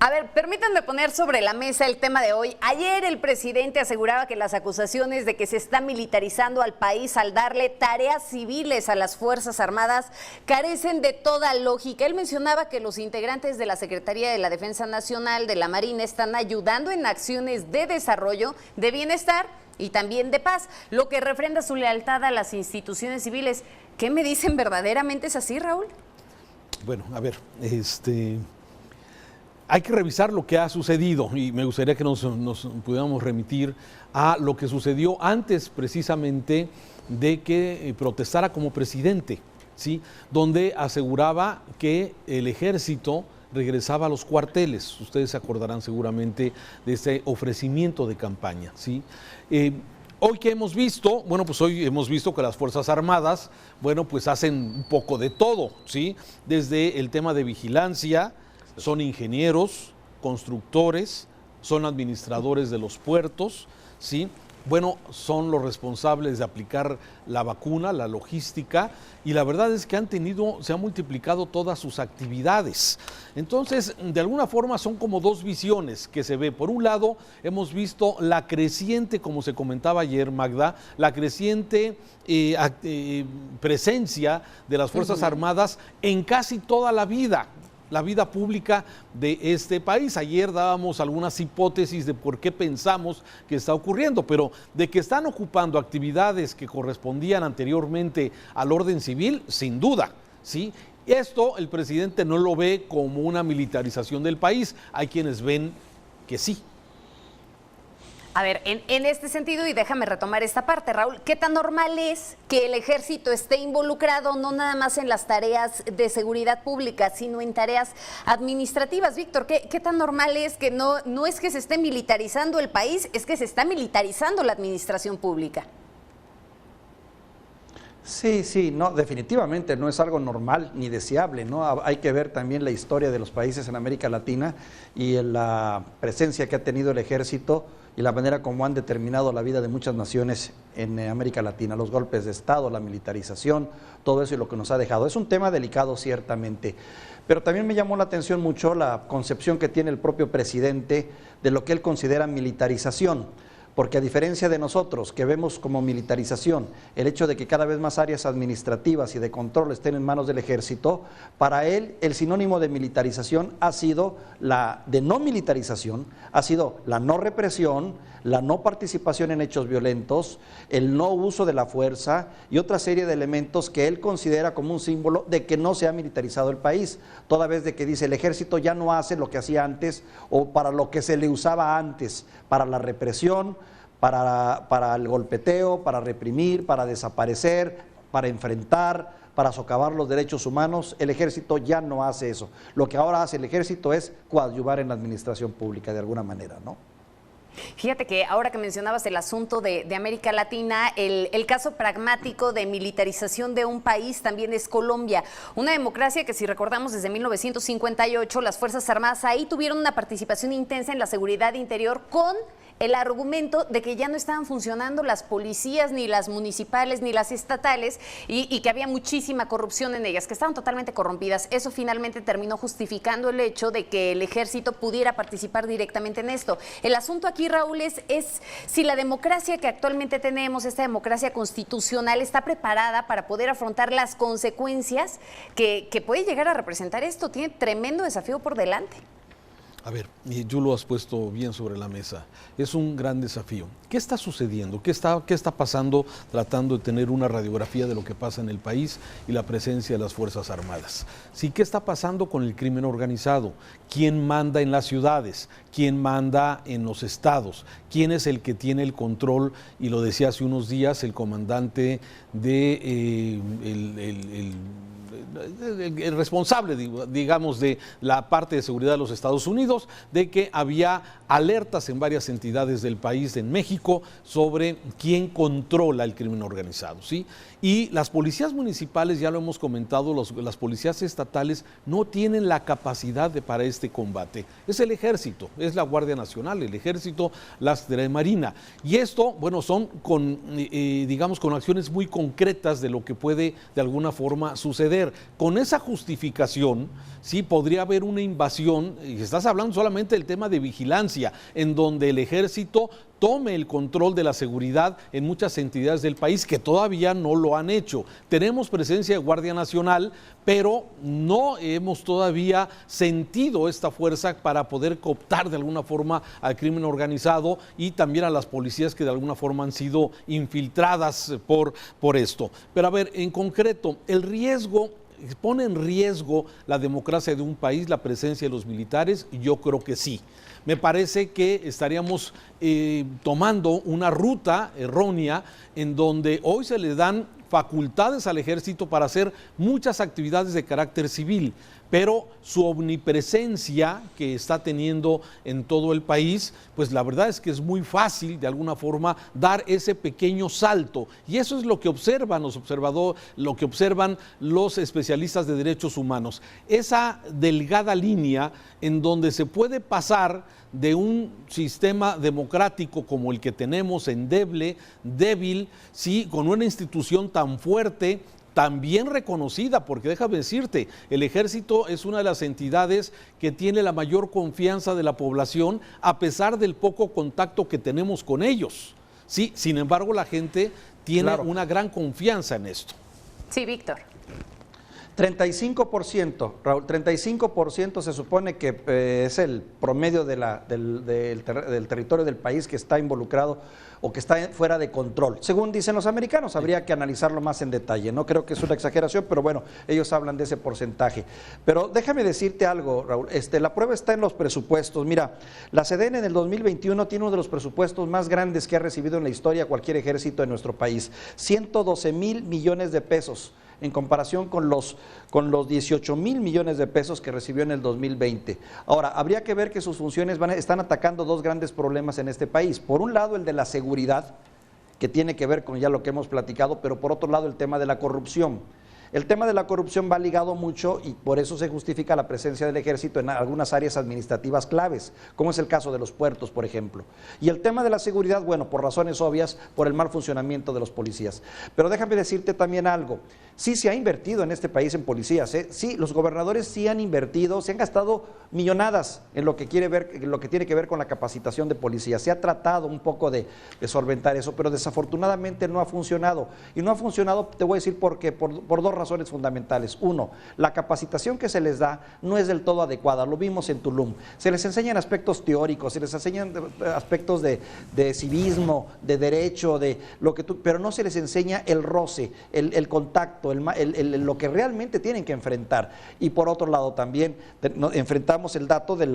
A ver, permítanme poner sobre la mesa el tema de hoy. Ayer el presidente aseguraba que las acusaciones de que se está militarizando al país al darle tareas civiles a las Fuerzas Armadas carecen de toda lógica. Él mencionaba que los integrantes de la Secretaría de la Defensa Nacional, de la Marina, están ayudando en acciones de desarrollo, de bienestar y también de paz, lo que refrenda su lealtad a las instituciones civiles. ¿Qué me dicen? ¿Verdaderamente es así, Raúl? Bueno, a ver, hay que revisar lo que ha sucedido y me gustaría que nos pudiéramos remitir a lo que sucedió antes precisamente de que protestara como presidente, ¿sí? Donde aseguraba que el ejército regresaba a los cuarteles. Ustedes se acordarán seguramente de ese ofrecimiento de campaña, ¿sí? Hoy que hemos visto, bueno, pues hoy hemos visto que las Fuerzas Armadas, bueno, pues hacen un poco de todo, ¿sí? Desde el tema de vigilancia, son ingenieros, constructores, son administradores de los puertos, ¿sí? Bueno, son los responsables de aplicar la vacuna, la logística, y la verdad es que se han multiplicado todas sus actividades. Entonces, de alguna forma son como dos visiones que se ve. Por un lado, hemos visto la creciente, como se comentaba ayer, Magda, la creciente presencia de las Fuerzas Armadas en casi toda la vida pública de este país. Ayer dábamos algunas hipótesis de por qué pensamos que está ocurriendo, pero de que están ocupando actividades que correspondían anteriormente al orden civil, sin duda, ¿sí? Esto el presidente no lo ve como una militarización del país. Hay quienes ven que sí. A ver, en este sentido, y déjame retomar esta parte, Raúl, ¿qué tan normal es que el ejército esté involucrado no nada más en las tareas de seguridad pública, sino en tareas administrativas? Víctor, ¿qué tan normal es que no es que se esté militarizando el país, es que se está militarizando la administración pública? Sí, no, definitivamente no es algo normal ni deseable, ¿no? Hay que ver también la historia de los países en América Latina y la presencia que ha tenido el ejército y la manera como han determinado la vida de muchas naciones en América Latina, los golpes de Estado, la militarización, todo eso y lo que nos ha dejado. Es un tema delicado ciertamente, pero también me llamó la atención mucho la concepción que tiene el propio presidente de lo que él considera militarización. Porque a diferencia de nosotros, que vemos como militarización el hecho de que cada vez más áreas administrativas y de control estén en manos del ejército, para él el sinónimo de militarización ha sido la de no militarización, ha sido la no represión, la no participación en hechos violentos, el no uso de la fuerza y otra serie de elementos que él considera como un símbolo de que no se ha militarizado el país, toda vez de que dice el ejército ya no hace lo que hacía antes o para lo que se le usaba antes, para la represión, para el golpeteo, para reprimir, para desaparecer, para enfrentar, para socavar los derechos humanos. El ejército ya no hace eso. Lo que ahora hace el ejército es coadyuvar en la administración pública de alguna manera, ¿no? Fíjate que ahora que mencionabas el asunto de América Latina, el caso pragmático de militarización de un país también es Colombia, una democracia que, si recordamos, desde 1958 las Fuerzas Armadas ahí tuvieron una participación intensa en la seguridad interior con el argumento de que ya no estaban funcionando las policías, ni las municipales, ni las estatales, y que había muchísima corrupción en ellas, que estaban totalmente corrompidas. Eso finalmente terminó justificando el hecho de que el ejército pudiera participar directamente en esto. El asunto aquí, Raúl, es si la democracia que actualmente tenemos, esta democracia constitucional, está preparada para poder afrontar las consecuencias que puede llegar a representar esto. Tiene tremendo desafío por delante. A ver, y tú lo has puesto bien sobre la mesa, es un gran desafío. ¿Qué está sucediendo? ¿Qué está pasando tratando de tener una radiografía de lo que pasa en el país y la presencia de las Fuerzas Armadas? Sí, ¿qué está pasando con el crimen organizado? ¿Quién manda en las ciudades? ¿Quién manda en los estados? ¿Quién es el que tiene el control? Y lo decía hace unos días el comandante de el responsable, digamos, de la parte de seguridad de los Estados Unidos, de que había alertas en varias entidades del país, en México, sobre quién controla el crimen organizado, ¿sí? Y las policías municipales, ya lo hemos comentado, las policías estatales no tienen la capacidad para este combate. Es el ejército, es la Guardia Nacional, el ejército, la Marina. Y esto, bueno, son digamos, con acciones muy concretas de lo que puede de alguna forma suceder. ver, con esa justificación, sí, podría haber una invasión, y estás hablando solamente del tema de vigilancia, en donde el ejército tome el control de la seguridad en muchas entidades del país que todavía no lo han hecho. Tenemos presencia de Guardia Nacional, pero no hemos todavía sentido esta fuerza para poder cooptar de alguna forma al crimen organizado y también a las policías que de alguna forma han sido infiltradas por esto. Pero a ver, en concreto, el riesgo... ¿Pone en riesgo la democracia de un país la presencia de los militares? Yo creo que sí. Me parece que estaríamos tomando una ruta errónea en donde hoy se le dan facultades al ejército para hacer muchas actividades de carácter civil, pero su omnipresencia que está teniendo en todo el país, pues la verdad es que es muy fácil de alguna forma dar ese pequeño salto, y eso es lo que observan lo que observan los especialistas de derechos humanos, esa delgada línea en donde se puede pasar de un sistema democrático como el que tenemos endeble, débil, sí, con una institución tan fuerte, tan bien reconocida, porque déjame decirte, el ejército es una de las entidades que tiene la mayor confianza de la población a pesar del poco contacto que tenemos con ellos. Sí, sin embargo, la gente tiene una gran confianza en esto. Sí, Víctor. 35%, Raúl, 35% se supone que es el promedio del territorio del país que está involucrado o que está fuera de control. Según dicen los americanos, habría que analizarlo más en detalle. No creo que es una exageración, pero bueno, ellos hablan de ese porcentaje. Pero déjame decirte algo, Raúl, la prueba está en los presupuestos. Mira, la SEDENE en el 2021 tiene uno de los presupuestos más grandes que ha recibido en la historia cualquier ejército de nuestro país, 112,000 millones de pesos. En comparación con los 18,000 millones de pesos que recibió en el 2020. Ahora, habría que ver que sus funciones están atacando dos grandes problemas en este país. Por un lado, el de la seguridad, que tiene que ver con ya lo que hemos platicado, pero por otro lado, el tema de la corrupción. El tema de la corrupción va ligado mucho y por eso se justifica la presencia del ejército en algunas áreas administrativas claves, como es el caso de los puertos, por ejemplo. Y el tema de la seguridad, bueno, por razones obvias, por el mal funcionamiento de los policías. Pero déjame decirte también algo. Sí se ha invertido en este país en policías, ¿eh? Sí, los gobernadores sí han invertido, se han gastado millonadas en lo que tiene que ver con la capacitación de policías. Se ha tratado un poco de solventar eso, pero desafortunadamente no ha funcionado. Y no ha funcionado, te voy a decir por qué, por dos razones fundamentales. Uno, la capacitación que se les da no es del todo adecuada, lo vimos en Tulum. Se les enseñan aspectos teóricos, se les enseñan aspectos de civismo, de derecho, pero no se les enseña el roce, el contacto, lo que realmente tienen que enfrentar. Y por otro lado también enfrentamos el dato de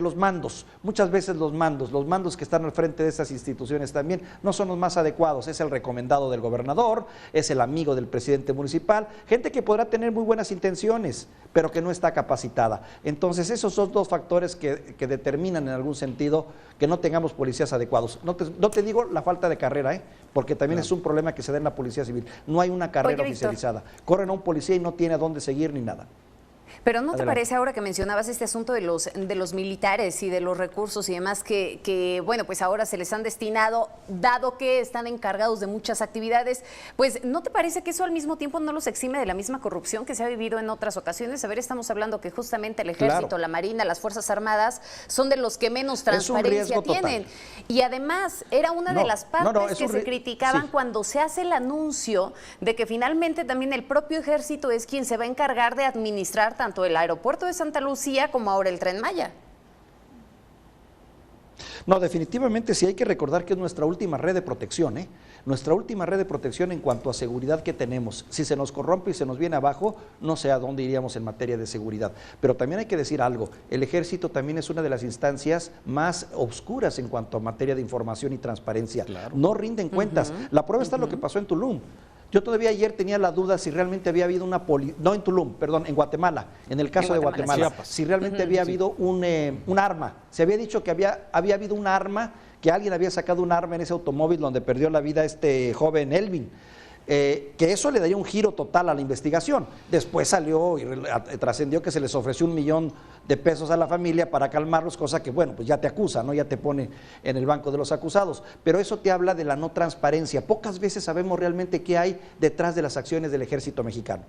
los mandos. Muchas veces los mandos que están al frente de estas instituciones también no son los más adecuados. Es el recomendado del gobernador, es el amigo del presidente municipal, gente que podrá tener muy buenas intenciones, pero que no está capacitada. Entonces esos son dos factores que determinan en algún sentido que no tengamos policías adecuados. No te digo la falta de carrera, porque también es un problema que se da en la policía civil. No hay una carrera oficializada. Corren a un policía y no tiene a dónde seguir ni nada. Pero ¿no te Adelante. parece ahora que mencionabas este asunto de los militares y de los recursos y demás que bueno, pues ahora se les han destinado, dado que están encargados de muchas actividades, pues ¿no te parece que eso al mismo tiempo no los exime de la misma corrupción que se ha vivido en otras ocasiones? A ver, estamos hablando que justamente el Ejército, la Marina, las Fuerzas Armadas son de los que menos transparencia tienen. Y además era una de las partes que se criticaban cuando se hace el anuncio de que finalmente también el propio Ejército es quien se va a encargar de administrar tanto el aeropuerto de Santa Lucía como ahora el Tren Maya. No, definitivamente sí hay que recordar que es nuestra última red de protección, nuestra última red de protección en cuanto a seguridad que tenemos. Si se nos corrompe y se nos viene abajo, no sé a dónde iríamos en materia de seguridad. Pero también hay que decir algo, el Ejército también es una de las instancias más obscuras en cuanto a materia de información y transparencia. Claro. No rinden cuentas. La prueba está en lo que pasó en Tulum. Yo todavía ayer tenía la duda si realmente había habido no en Tulum, perdón, en Guatemala, en el caso de Guatemala, si realmente había habido un arma. Se había dicho que había habido un arma, que alguien había sacado un arma en ese automóvil donde perdió la vida este joven Elvin. que eso le daría un giro total a la investigación. Después salió y trascendió que se les ofreció $1,000,000 a la familia para calmarlos, cosa que, bueno, pues ya te acusa, ¿no? Ya te pone en el banco de los acusados. Pero eso te habla de la no transparencia. Pocas veces sabemos realmente qué hay detrás de las acciones del ejército mexicano.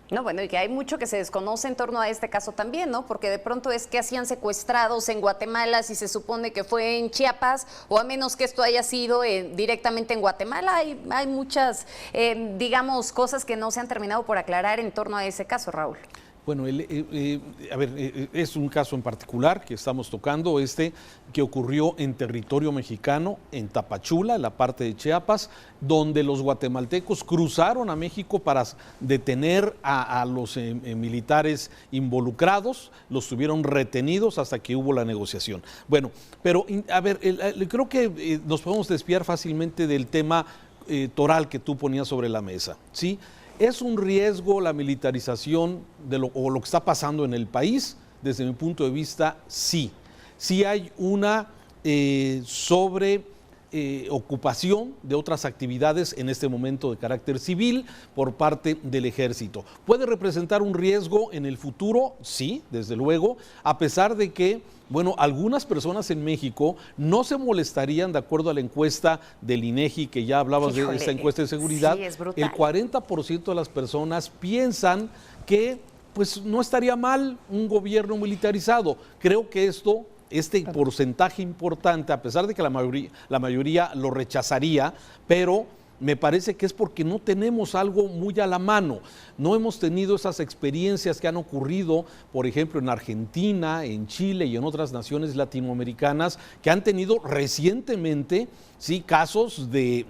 No, bueno, y que hay mucho que se desconoce en torno a este caso también, ¿no? Porque de pronto es que hacían secuestrados en Guatemala si se supone que fue en Chiapas, o a menos que esto haya sido directamente en Guatemala. Hay muchas, digamos, cosas que no se han terminado por aclarar en torno a ese caso, Raúl. Bueno, es un caso en particular que estamos tocando, que ocurrió en territorio mexicano, en Tapachula, en la parte de Chiapas, donde los guatemaltecos cruzaron a México para detener a los militares involucrados, los tuvieron retenidos hasta que hubo la negociación. Bueno, pero creo que nos podemos desviar fácilmente del tema toral que tú ponías sobre la mesa, ¿sí? ¿Es un riesgo la militarización o lo que está pasando en el país? Desde mi punto de vista, sí. Sí hay una ocupación de otras actividades en este momento de carácter civil por parte del ejército. ¿Puede representar un riesgo en el futuro? Sí, desde luego, a pesar de que, bueno, algunas personas en México no se molestarían, de acuerdo a la encuesta del INEGI, que ya hablabas de esta encuesta de seguridad, sí, es brutal. El 40% de las personas piensan que pues no estaría mal un gobierno militarizado. Creo que este porcentaje importante, a pesar de que la mayoría lo rechazaría, pero me parece que es porque no tenemos algo muy a la mano. No hemos tenido esas experiencias que han ocurrido, por ejemplo, en Argentina, en Chile y en otras naciones latinoamericanas que han tenido recientemente, sí, casos de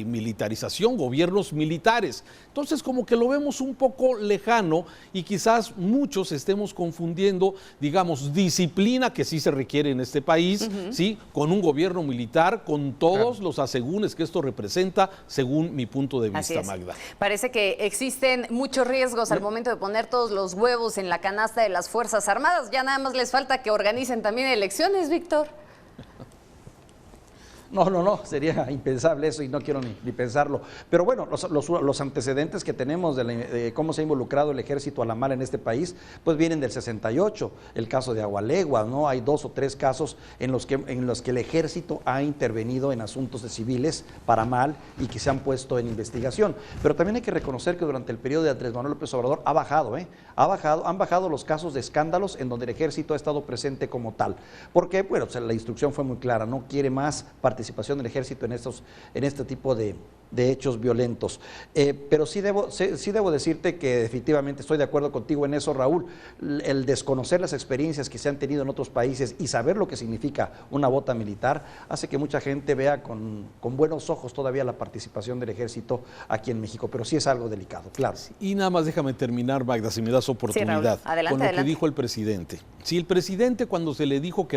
militarización, gobiernos militares. Entonces, como que lo vemos un poco lejano y quizás muchos estemos confundiendo, digamos, disciplina que sí se requiere en este país, ¿sí?, con un gobierno militar, con todos los asegúnes que esto representa, según mi punto de vista, Magda. Parece que existen muchos riesgos al momento de poner todos los huevos en la canasta de las Fuerzas Armadas. Ya nada más les falta que organicen también elecciones, Víctor. No, sería impensable eso y no quiero ni pensarlo. Pero bueno, los antecedentes que tenemos de cómo se ha involucrado el ejército a la mala en este país, pues vienen del 68, el caso de Agualegua, ¿no? Hay 2 o 3 casos en los que el ejército ha intervenido en asuntos de civiles para mal y que se han puesto en investigación. Pero también hay que reconocer que durante el periodo de Andrés Manuel López Obrador han bajado los casos de escándalos en donde el ejército ha estado presente como tal. Porque, bueno, la instrucción fue muy clara, no quiere más participación del ejército en este tipo de hechos violentos. Pero sí debo decirte que definitivamente estoy de acuerdo contigo en eso, Raúl. El desconocer las experiencias que se han tenido en otros países y saber lo que significa una bota militar hace que mucha gente vea con buenos ojos todavía la participación del ejército aquí en México, pero sí es algo delicado, claro. Y nada más déjame terminar, Magda, si me das oportunidad, sí, adelante, con lo que dijo el presidente. Si el presidente, cuando se le dijo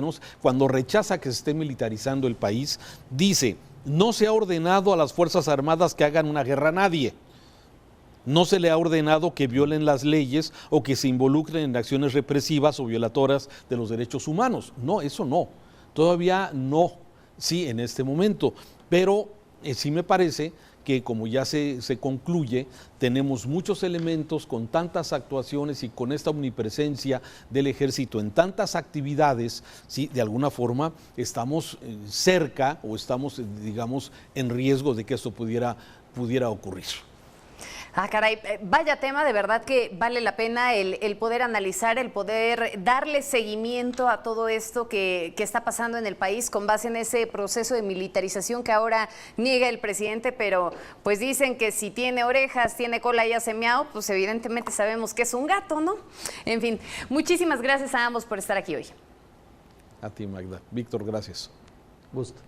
cuando rechaza que se esté militarizando el país, dice: no se ha ordenado a las Fuerzas Armadas que hagan una guerra a nadie. No se le ha ordenado que violen las leyes o que se involucren en acciones represivas o violatoras de los derechos humanos. No, eso no. Todavía no, sí, en este momento. Pero sí me parece que, como ya se concluye, tenemos muchos elementos con tantas actuaciones y con esta omnipresencia del ejército en tantas actividades, ¿sí? De alguna forma estamos cerca o estamos, digamos, en riesgo de que esto pudiera ocurrir. Ah, caray, vaya tema, de verdad que vale la pena el poder analizar, el poder darle seguimiento a todo esto que está pasando en el país con base en ese proceso de militarización que ahora niega el presidente, pero pues dicen que si tiene orejas, tiene cola y hace miau, pues evidentemente sabemos que es un gato, ¿no? En fin, muchísimas gracias a ambos por estar aquí hoy. A ti, Magda. Víctor, gracias. Gusto.